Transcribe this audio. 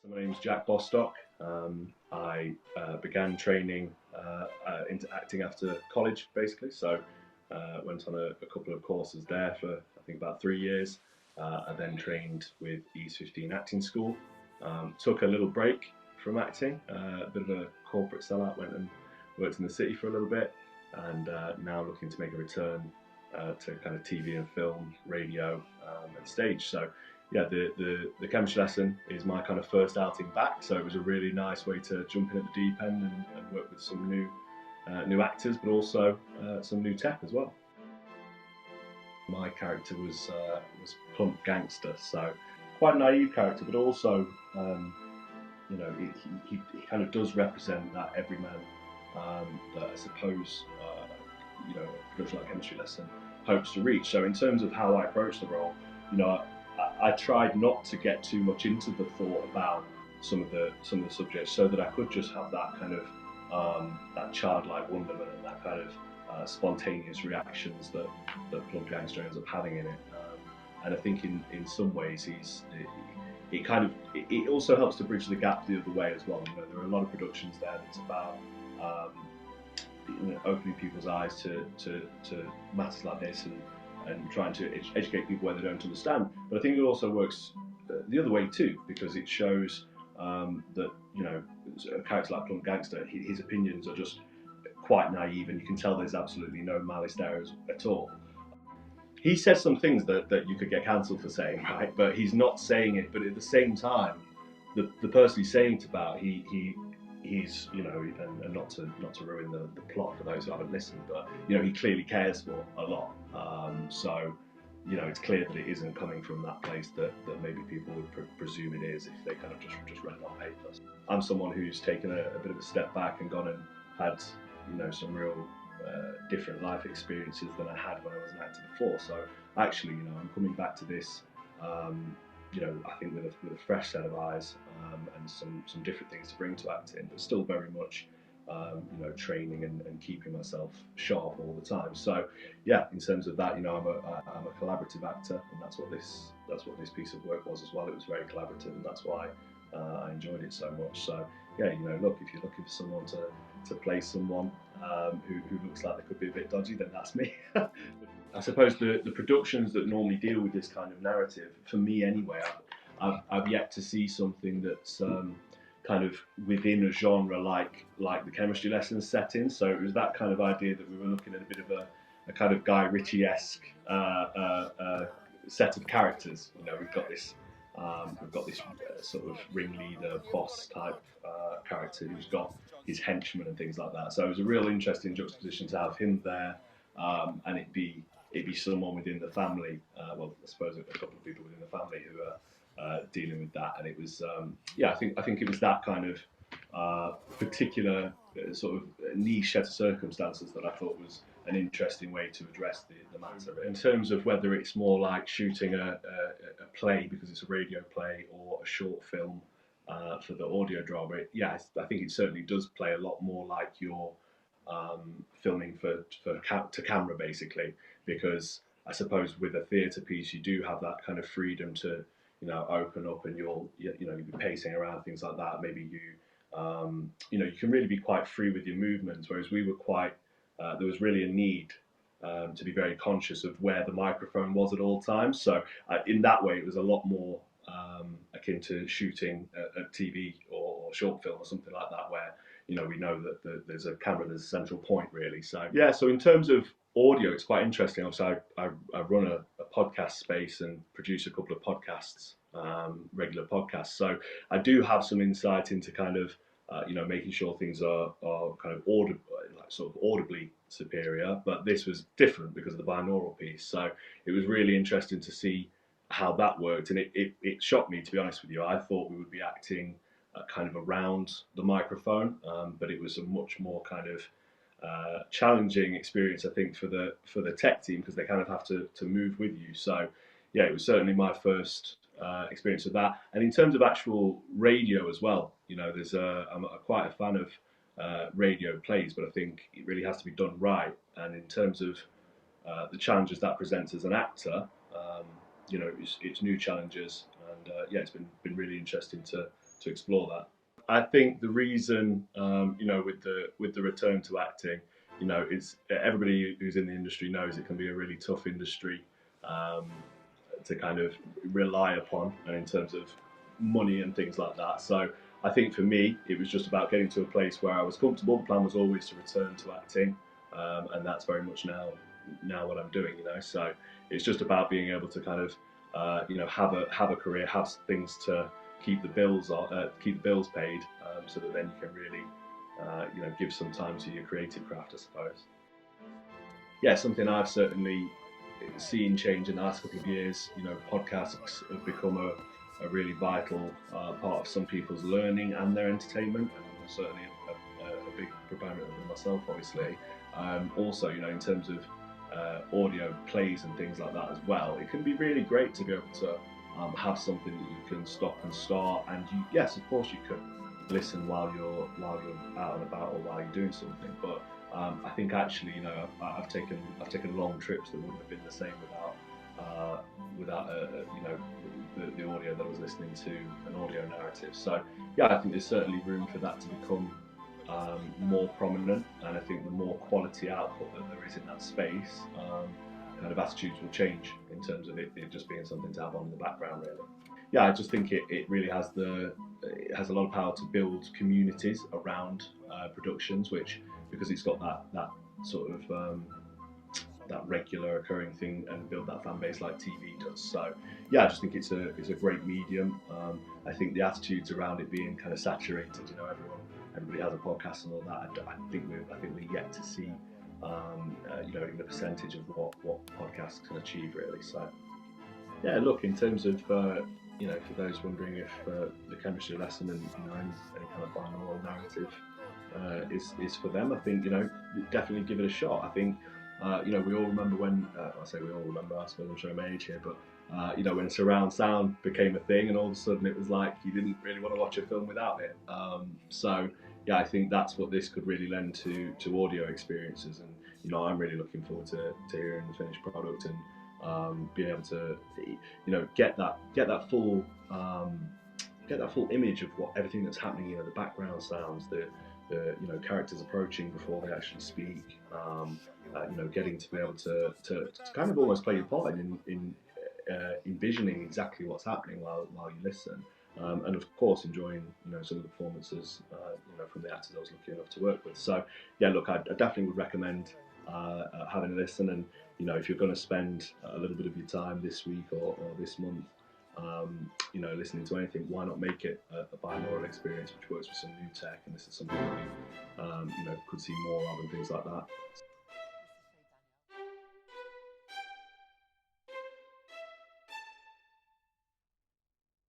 So my name's Jack Bostock. I began training into acting after college, basically. So went on a couple of courses there for I think about 3 years. I then trained with E's 15 Acting School. Took a little break from acting, a bit of a corporate sellout, went and worked in the city for a little bit, and now looking to make a return to kind of TV and film, radio, and stage. So yeah, the chemistry lesson is my kind of first outing back, so it was a really nice way to jump in at the deep end and work with some new actors, but also some new tech as well. My character was plump gangster, so quite a naive character, but also you know, he kind of does represent that everyman that I suppose you know, a production like Chemistry Lesson hopes to reach. So in terms of how I approach the role, you know, I tried not to get too much into the thought about some of the subjects, so that I could just have that kind of that childlike wonderment and that kind of spontaneous reactions that Plump Gangster ends up having in it. And I think in some ways it also helps to bridge the gap the other way as well. You know, there are a lot of productions there that's about you know, opening people's eyes to matters like this and trying to educate people where they don't understand. But I think it also works the other way too, because it shows that, you know, a character like Plump Gangster, his opinions are just quite naive, and you can tell there's absolutely no malice there at all. He says some things that you could get cancelled for saying, right? But he's not saying it. But at the same time, the person he's saying it about, he's, you know, and not to ruin the plot for those who haven't listened, but you know, he clearly cares for a lot. So you know, it's clear that it isn't coming from that place that maybe people would presume it is if they kind of just read it on paper. I'm someone who's taken a bit of a step back and gone and had, you know, some real different life experiences than I had when I was an actor before. So actually, you know, I'm coming back to this, you know, I think with a fresh set of eyes and some different things to bring to acting, but still very much, you know, training and keeping myself sharp all the time. So yeah, in terms of that, you know, I'm a collaborative actor, and that's what this piece of work was as well. It was very collaborative, and that's why I enjoyed it so much. So yeah, you know, look, if you're looking for someone to play someone who looks like they could be a bit dodgy, then that's me. I suppose the productions that normally deal with this kind of narrative, for me anyway, I've yet to see something that's kind of within a genre like the Chemistry Lesson setting. So it was that kind of idea that we were looking at a bit of a kind of Guy Ritchie-esque set of characters. You know, we've got this sort of ringleader, boss type character who's got his henchmen and things like that. So it was a real interesting juxtaposition to have him there, and it be someone within the family. Well, I suppose a couple of people within the family who are dealing with that, and it was yeah, I think it was that kind of particular sort of niche set of circumstances that I thought was an interesting way to address the matter. In terms of whether it's more like shooting a play because it's a radio play, or a short film for the audio drama, yeah, I think it certainly does play a lot more like you're filming to camera, basically, because I suppose with a theatre piece you do have that kind of freedom to, you know, open up, and you'll be pacing around, things like that. Maybe you know, you can really be quite free with your movements, whereas we were quite there was really a need to be very conscious of where the microphone was at all times. So in that way, it was a lot more akin to shooting a TV or short film or something like that, where, you know, we know that there's a camera, there's a central point, really. So yeah, so in terms of audio, it's quite interesting. Obviously, I run a podcast space and produce a couple of podcasts, regular podcasts. So I do have some insight into kind of you know, making sure things are kind of audible, like sort of audibly superior. But this was different because of the binaural piece. So it was really interesting to see how that worked, and it shocked me, to be honest with you. I thought we would be acting kind of around the microphone, but it was a much more kind of challenging experience, I think, for the tech team, because they kind of have to move with you. So yeah, it was certainly my first experience of that. And in terms of actual radio as well, you know, I'm quite a fan of radio plays, but I think it really has to be done right. And in terms of the challenges that presents as an actor, you know, it's new challenges, and yeah, it's been really interesting to to explore that. I think the reason, with the return to acting, it's everybody who's in the industry knows it can be a really tough industry um, to kind of rely upon, and in terms of money and things like that. So I think for me, it was just about getting to a place where I was comfortable. The plan was always to return to acting, and that's very much now what I'm doing. So it's just about being able to kind of have a career, have things to keep the bills paid, so that then you can really give some time to your creative craft, I suppose. Yeah, something I've certainly seen change in the last couple of years. Podcasts have become a really vital part of some people's learning and their entertainment, and I'm certainly a big proponent of them myself, obviously. Also, in terms of audio plays and things like that as well, it can be really great to be able to have something that you can stop and start, and yes, of course, you can listen while you're out and about or while you're doing something. But I think actually, I've taken long trips that wouldn't have been the same without the audio that I was listening to, an audio narrative. So yeah, I think there's certainly room for that to become more prominent, and I think the more quality output that there is in that space, kind of attitudes will change in terms of it just being something to have on in the background, really. Yeah, I just think it really has a lot of power to build communities around productions, which, because it's got that sort of that regular occurring thing, and build that fan base like TV does. So yeah, I just think it's a great medium. I think the attitudes around it being kind of saturated, everybody has a podcast and all that. I think we're yet to see even a percentage of what podcasts can achieve, really. So yeah, look, in terms of for those wondering if the chemistry lesson and any kind of binaural narrative is for them, I think definitely give it a shot. I think we all remember when I say we all remember, I suppose I'm showing my age here, but when surround sound became a thing, and all of a sudden it was like you didn't really want to watch a film without it. So yeah, I think that's what this could really lend to audio experiences, and I'm really looking forward to hearing the finished product, and being able to get that full image of what everything that's happening, the background sounds, the characters approaching before they actually speak, getting to be able to kind of almost play your part in envisioning exactly what's happening while you listen, and of course enjoying some of the performances from the actors I was lucky enough to work with. So yeah, look, I definitely would recommend having a listen, and if you're going to spend a little bit of your time this week or this month listening to anything, why not make it a binaural experience which works with some new tech, and this is something that we could see more of and things like that.